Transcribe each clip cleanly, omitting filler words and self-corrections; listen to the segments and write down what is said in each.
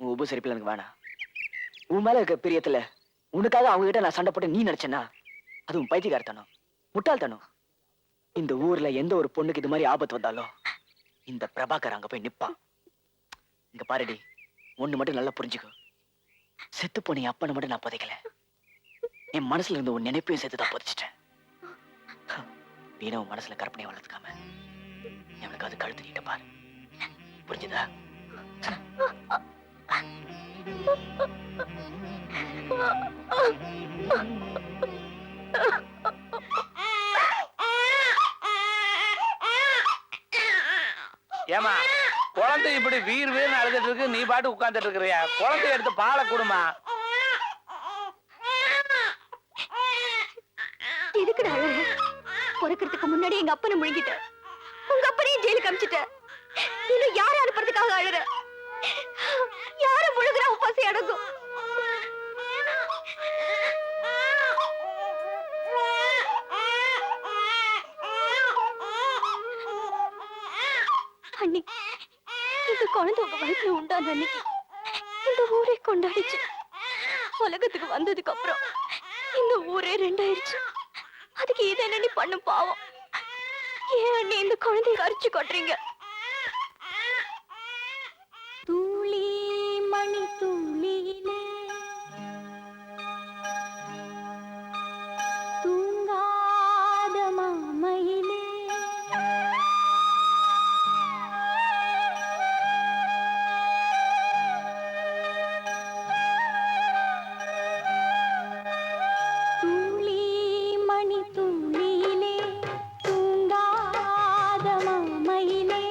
உன் உபசரிப்பில் எனக்கு வேணாம். உன் மேல இருக்க பிரியத்துல உனக்காக அவங்க கிட்ட நான் சண்டை போட்டு நீ நினைச்சேன்னா அது உன் பைத்தியக்காரத்தனம், முட்டாள்தனம். இந்த ஊர்ல எந்த ஒரு பொண்ணுக்கு இது மாதிரி ஆபத்து வந்தாலும் இந்த பிரபாகர் அங்க போய் நிப்பான். இங்க பாருடி, ஒண்ணு மட்டும் நல்லா புரிஞ்சுக்கோ. செத்து போன என் அப்பனை மட்டும் நான் புதைக்கல, என் மனசுல இருந்து உன் நினைப்பையும் சேர்த்து தான் புதைச்சிட்டேன். வீணா உன் மனசுல கற்பனையை வளர்த்துக்காம எனக்கு அது கழுத்து நீட்ட பாரு, புரிஞ்சுதா? ஏமா குழந்தை இப்படி வீர் வீர் அழுதுட்டு இருக்கு, நீ பாட்டு உட்கார்ந்துட்டு இருக்கிறியா? குழந்தைய எடுத்து பாலை கொடுமா. எதுக்குடா அழற? பொறுக்கிறதுக்கு முன்னாடி எங்க அப்பனை முழுங்கிட்ட, உங்க அப்பனையும் ஜெயிலுக்கு அமிச்சிட்ட. இன்னும் யார அனுப்புறதுக்காக அழற? யார முழுகிற உப்பாசி அடங்கும்? அண்ணி, இந்த குழந்தை உங்க வயிற்றுல உண்டான அன்னைக்கு இந்த ஊரே கொண்டாடிச்சு. உலகத்துக்கு வந்ததுக்கு அப்புறம் இந்த ஊரே ரெண்டாயிருச்சு. அதுக்கு இதை என்ன நீ பண்ணும் பாவம்? ஏன் அண்ணி இந்த குழந்தைய அரிச்சு கொட்டுறீங்க? தூளி மணி தூளியிலே தூங்காத மாமையிலே மணி தூளியிலே தூங்காத மாமையிலே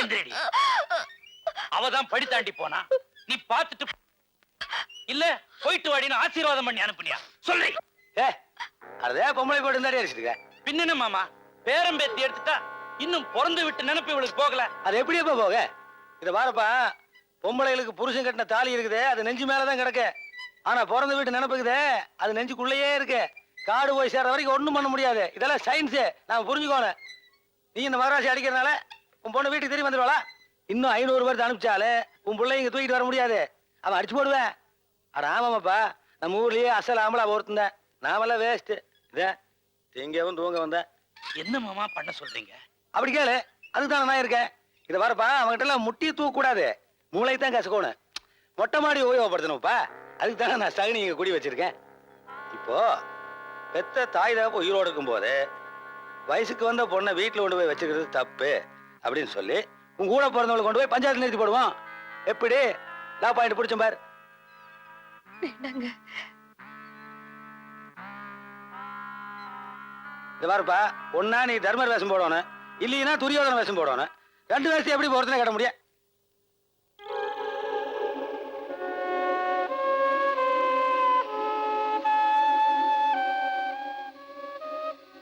எந்திரடி. அவதான் படி தாண்டி போனா, நீ பார்த்துட்டு இல்ல போயிட்டு வாடின்னு ஆசீர்வாதம் பண்ணி அனுப்புனியா சொல்லி. அதே பொம்பளை போட்டு இருந்தாடி அடிச்சிருக்க. பின்னென்ன மாமா, பேரம் பேத்தி எடுத்துட்டா இன்னும் பிறந்து விட்டு நினைப்பு இவளுக்கு போகல. அது எப்படி எப்ப போக? இத பாருப்பா, பொம்பளைகளுக்கு புருஷன் கட்டின தாலி இருக்குதே, அது நெஞ்சு மேலதான் கிடக்கு. ஆனா பிறந்த வீட்டு நினைப்புக்குதே, அது நெஞ்சுக்குள்ளேயே இருக்கு. காடு போய் சேர்ற வரைக்கும் ஒண்ணும் பண்ண முடியாது. இதெல்லாம் சயின்ஸு, நாம புரிஞ்சுக்கோணும். நீ இந்த மகராசி அடிக்கிறதுனால உன் பொண்ணு வீட்டுக்கு திரும்பி வந்துடுவாளா? இன்னும் 500 பேருக்கு அனுப்பிச்சாலே உன் பிள்ளை இங்க தூக்கிட்டு வர முடியாது. அவன் அடிச்சு போடுவேன். அட ஆமாமாப்பா, நம்ம ஊர்லயே அசல் ஆம்பளா ஒருத்தன். நாமெல்லாம் வேஸ்ட். இதே திங்கவும் தூங்க வந்தேன். என்ன மாமா பண்ண சொல்றீங்க? அப்படி கேளு, அதுக்கு தானே நான் இருக்கேன். இதை வரப்பா, அவங்ககிட்ட எல்லாம் முட்டி தூக்க கூடாது, மூளை தான் கசக்கணும். மொட்டை மாடி உபயோகப்படுத்தணும்ப்பா. அதுக்கு தானே நான் சகுனி இங்க குடி வச்சிருக்கேன். இப்போ பெத்த தாய் தான் உயிரோடு இருக்கும் போது வயசுக்கு வந்த பொண்ணை வீட்டுல கொண்டு போய் வச்சுக்கிறது தப்பு அப்படின்னு சொல்லி உங்க கூட பிறந்தவங்களை கொண்டு போய் பஞ்சாயத்து நிறுத்தி போடுவோம். எப்படி லா பாயிண்ட் பிடிச்ச பாரு. வேண்டாங்க. இது பாருப்பா, ஒன்னா நீ தர்மர் வேஷம் போடணும், இல்லைன்னா துரியோதன வேஷம் போடணும். 2 வேஷத்தை எப்படி ஒருத்தனை கட்ட முடியும்?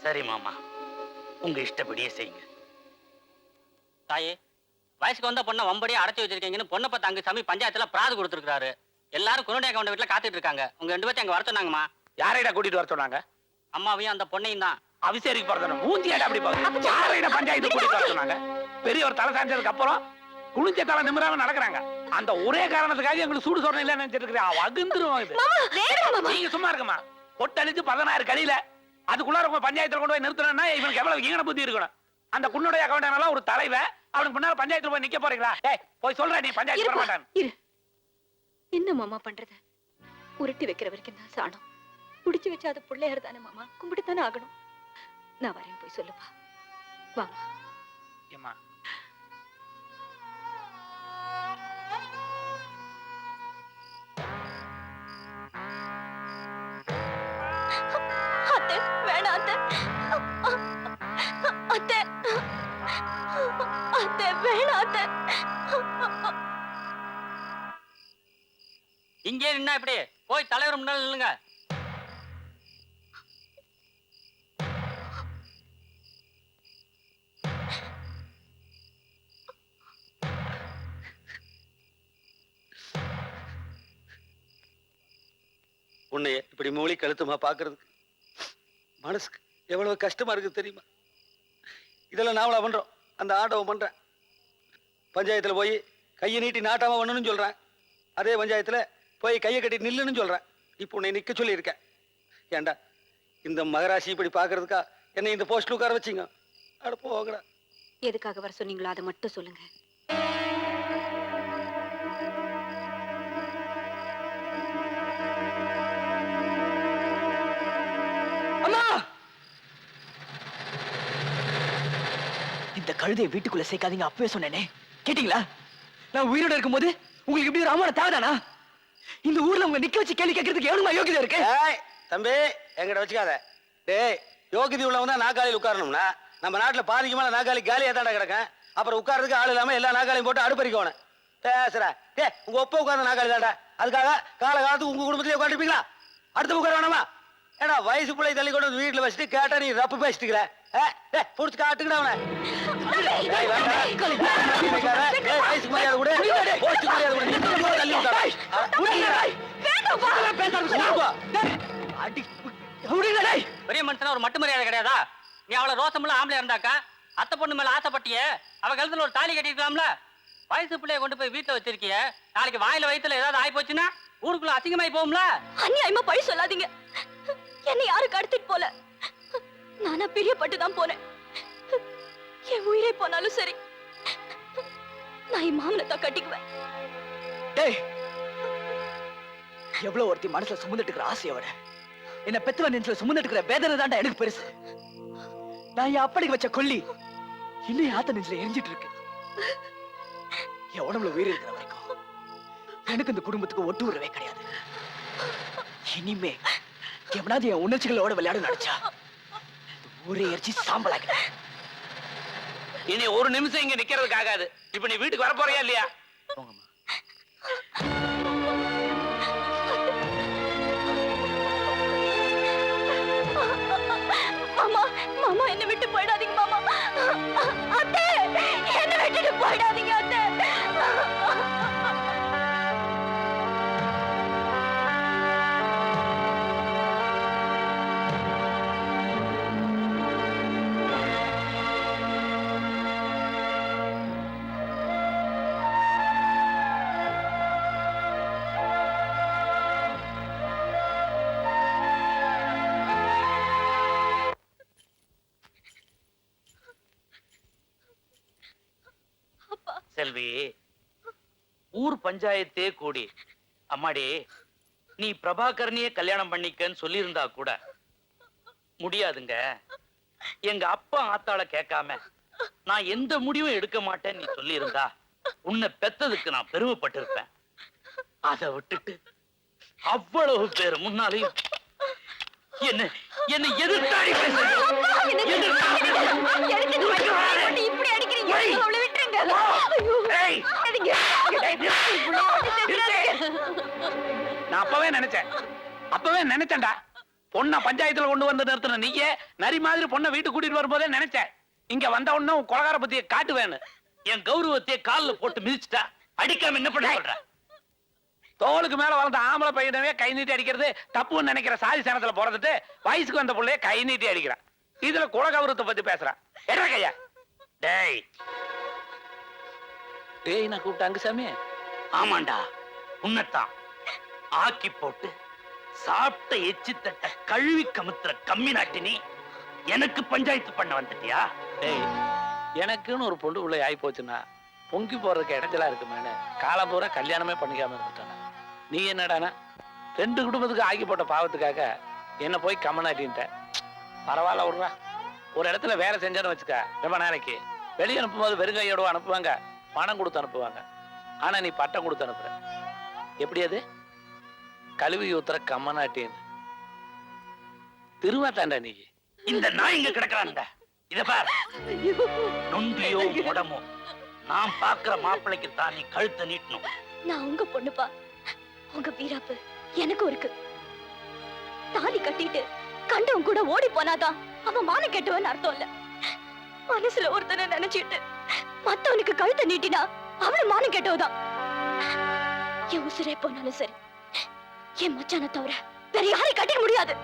சரி மாமா, உங்க இஷ்டப்படியே செய்யுங்க. தாயே, வயசுக்கு வந்த பொண்ணை வம்படியா அடைச்சி வச்சிருக்கீங்கன்னு பொண்ணை பார்த்து அங்க சாமி பஞ்சாயத்துல பிராது கொடுத்துருக்காரு. எல்லாரும் குருடைய கவுண்ட வீட்டுல காத்துட்டு இருக்காங்க. உங்க 2 பேர்த்தையும் அங்க வர சொன்னாங்கம்மா. யாரைடா கூட்டிட்டு வர சொன்னாங்க? அம்மாவையும் அந்த பொண்ணையும் தான். அவிசேரிக்கு பிறந்தன மூஞ்சியாடா அப்படி பாரு. யாரைடா பஞ்சாயத்து கூட்டிட்டு வர சொன்னாங்க? பெரியவர் தலை சாஞ்சதுக்கு அப்புறம் குளிஞ்ச தலை நிமிராம நடக்கிறாங்க. அந்த ஒரே காரணத்துக்காக எங்களுக்கு சூடு சொரணை இல்ல நினைச்சிட்டு இருக்கிறேன். வகுந்துருவோம் இது. நீங்க சும்மா இருக்குமா? பொட்டழிச்சு 16 கடியில அதுக்குள்ளார உங்க பஞ்சாயத்துல கொண்டு போய் நிறுத்தணும்னா இவனுக்கு எவ்வளவு ஈன புத்தி இருக்கணும். அந்த குன்னுடைய அக்கௌண்டானால ஒரு தலைவன் அவனுக்கு முன்னால பஞ்சாயத்துல போய் நிக்க போறீங்களா? போய் சொல்ற நீ பஞ்சாயத்து வர மாட்டான். என்ன மாமா பண்றது? உருட்டி வைக்கிற வரைக்கும் தான் சாணம். புடிச்சு வச்சா அது பிள்ளையார் தானே மாமா, கும்பிட்டு தானே ஆகணும். நான் வரேன், போய் சொல்லுப்பா. வா ஏம்மா, அத்தை, வேணாம் அத்தை. அத்தை, அத்தை, வேணாம் அத்தை. இங்கே நின்னா இப்படி போய் தலைவர் முன்னால நில்லுங்க. உன்னைய இப்படி மூளை கழுத்துமா பாக்குறதுக்கு மனசுக்கு எவ்வளவு கஷ்டமா இருக்கு தெரியுமா? இதெல்லாம் நாவலா பண்றோம், அந்த ஆட்டவம் பண்றேன். பஞ்சாயத்துல போய் கையை நீட்டி நாட்டாம பண்ணணும்னு சொல்றேன். அதே பஞ்சாயத்துல போய் கையை கட்டி நில்லுன்னு சொல்றேன். இப்போ உன்னை நிக்க சொல்லி இருக்கேன். ஏண்டா இந்த மகராசி இப்படி பாக்குறதுக்கா என்னை இந்த போஸ்ட்ல உட்கார வச்சிங்க? அட போகடா. எதுக்காக வர சொன்னீங்களோ அதை மட்டும் சொல்லுங்க. அம்மா, இந்த கழுதையை வீட்டுக்குள்ள சேர்க்காதீங்க அப்பவே சொன்னேனே, கேட்டீங்களா? நான் உயிரோட இருக்கும்போது உங்களுக்கு இப்படி ஒரு அவமான தேவைதானா? இந்த ஊர்ல உங்க நிக்க வச்சு கேள்வி கேட்கறதுக்கு எவ்வளவு யோகியதை இருக்கு? தம்பி, எங்கிட்ட வச்சுக்காத. டேய், யோகியதை உள்ளவன் தான் நாக்காளியில் உட்காரணும்னா நம்ம நாட்டுல பாதிக்கு மேல நாக்காளி காலியா தாண்டா கிடக்கேன். அப்புறம் உட்கார்றதுக்கு ஆள் இல்லாம எல்லா நாக்காளையும் போட்டு அடுப்பறிக்கணும். பேசுற டே, உங்க ஒப்ப உட்கார்ந்த நாக்காளி தாண்டா. அதுக்காக காலகாலத்துக்கு உங்க குடும்பத்திலே உட்காந்துருப்பீங்களா? அடுத்த உட்கார வேணாமா? ஏடா வயசு பிள்ளை தள்ளி கொண்டு வந்து வீட்டுல வச்சுட்டு கேட்டா நீ ரப்பு பேசிட்டுக்கிற. புடிச்சு காட்டுக்கிட அவனை. வயசுக்கு மரியாதை கூட, போஸ்ட் மரியாதை கூட தள்ளி பெரிய மனுஷனா ஒரு மட்டு மரியாதை கிடையாதா? நீ அவளை ரோசமுள்ள ஆம்பளை இருந்தாக்கா அத்தை பொண்ணு மேல ஆசைப்பட்டிய அவ கழுத்துல ஒரு தாலி கட்டிருக்கலாம்ல. வயசு பிள்ளைய கொண்டு போய் வீட்டுல வச்சிருக்கிய, நாளைக்கு வாயில வயித்துல ஏதாவது ஆயி போச்சுன்னா ஊருக்குள்ள அசிங்கமாயி போகும்ல. அநியாயமா பழி சொல்லாதீங்க. என்னை யாருக்கு கடத்திட்டு போல, நானா பிரியப்பட்டுதான் போனேன். என் உயிரே போனாலும் சரி, நான் என் மாமனை தான் கட்டிக்குவேன். டேய், எவ்வளவு ஒருத்தி மனசுல சுமந்துட்டு இருக்கிற ஆசையை விட என்ன பெத்தவன் நெஞ்சில சுமந்துட்டு இருக்கிற வேதனை தாண்டா எனக்கு பெருசு. நான் என் அப்படிக்கு வச்ச கொல்லி இன்னும் ஆத்த நெஞ்சில எரிஞ்சிட்டு இருக்கு. என் உடம்புல உயிர் இருக்கிற வரைக்கும் எனக்கு இந்த குடும்பத்துக்கு ஒட்டு உறவே கிடையாது. இனிமே எவனாவது என் உணர்ச்சிகளோட விளையாட நினைச்சா ஊரே எரிச்சு சாம்பலாக்கிட்டேன். இனி ஒரு நிமிஷம் இங்க நிக்கிறதுக்கு ஆகாது. இப்ப இப்ப நீ வீட்டுக்கு வர போறியா இல்லையா? மாமா மாமா என்ன விட்டு போயிடாதீங்க மாமா. அத்தை என்ன விட்டுட்டு போயிடாதீங்க அத்தை. செல்வி, ஊர் பஞ்சாயத்தே கூடி அம்மாடி நீ பிரபாகரனையே கல்யாணம் பண்ணிக்கன்னு சொல்லியிருந்தா கூட முடியாதுங்க. எங்க அப்பா ஆத்தாள கேட்காம நான் எந்த முடிவும் எடுக்க மாட்டேன்னு நீ சொல்லியிருந்தா உன்னை பெத்ததுக்கு நான் பெருமைப்பட்டிருப்பேன். அதை விட்டுட்டு அவ்வளவு பேர் முன்னாலையும் என்ன என்ன எதிர்த்தாடி இப்படி அடிக்கிறீங்க. அவளை விட்டுருங்க. நான் அப்பவே நினைச்சேன்டா. பொண்ண பஞ்சாயத்துல கொண்டு வந்து நிறுத்தின நீயே நரி மாதிரி பொண்ணை வீட்டுக்கு கூட்டிட்டு வரும்போதே நினைச்சேன். இங்க வந்த உடனே உன் கொலகார பத்திய காட்டுவேன்னு என் கௌரவத்தையே காலில் போட்டு மிதிச்சுட்டா. அடிக்காம என்ன பண்ண சொல்ற? தோளுக்கு மேல வளர்ந்த ஆம்பளை பையனவே கை நீட்டி அடிக்கிறது தப்புன்னு நினைக்கிற சாதி சனத்துல பிறந்துட்டு வயசுக்கு வந்த பிள்ளைய கை நீட்டி அடிக்கிறான். இதுல குல கௌரவத்தை பத்தி பேசுறான். என்ன கையா? டேய் டேய் நான் கூப்பிட்டாங்க சாமி. ஆமாண்டா உன்னத்தான் ஆக்கி போட்டு சாப்பிட்ட எச்சி தட்ட கழுவி கமுத்துற கம்மி நாட்டினி எனக்கு பஞ்சாயத்து பண்ண வந்துட்டியா? டேய் எனக்குன்னு ஒரு பொண்ணு உள்ள ஆகி போச்சுன்னா பொங்கி போறதுக்கு இடஞ்சலா இருக்குமேனு காலம் பூரா கல்யாணமே பண்ணிக்காம இருந்துட்டான. நீ என்னடானா 2 குடும்பத்துக்கு ஆக்கி போட்ட பாவத்துக்காக என்ன போய் கம்மநாட்டின்ட்ட. பரவாயில்ல விடுறா. ஒரு இடத்துல வேலை செஞ்சேன்னு வச்சுக்க, ரொம்ப நாளைக்கு வெளியே அனுப்பும்போது வெறுங்கையோட அனுப்புவாங்க, பணம் கொடுத்து அனுப்புவாங்க. ஆனா நீ பட்டம் கொடுத்து அனுப்புற. எப்படி அது? கழுவி ஊத்துற கம்மநாட்டின்னு திருவாத்தாண்டா நீ. இந்த நாய் இங்க கிடக்குறான்டா. இத பார், நொண்டியோ உடமோ நான் பாக்குற மாப்பிள்ளைக்கு தான் நீ கழுத்தை நீட்டணும். நான் உங்க பொண்ணுப்பா. உங்க வீராப்பு எனக்கும் இருக்கு. தாலி கட்டிட்டு கண்டவன் கூட ஓடி போனாதான் அவன் மான கெட்டவன் அர்த்தம் இல்ல. மனசுல ஒருத்தனை நினைச்சிட்டு மத்தவனுக்கு கழுத்தை நீட்டினா அவளை மான கெட்டவதான். என் உசுரே போனாலும் சரி, என் மச்சான தவிர வேற யாரையும் கட்டிக்க முடியாது.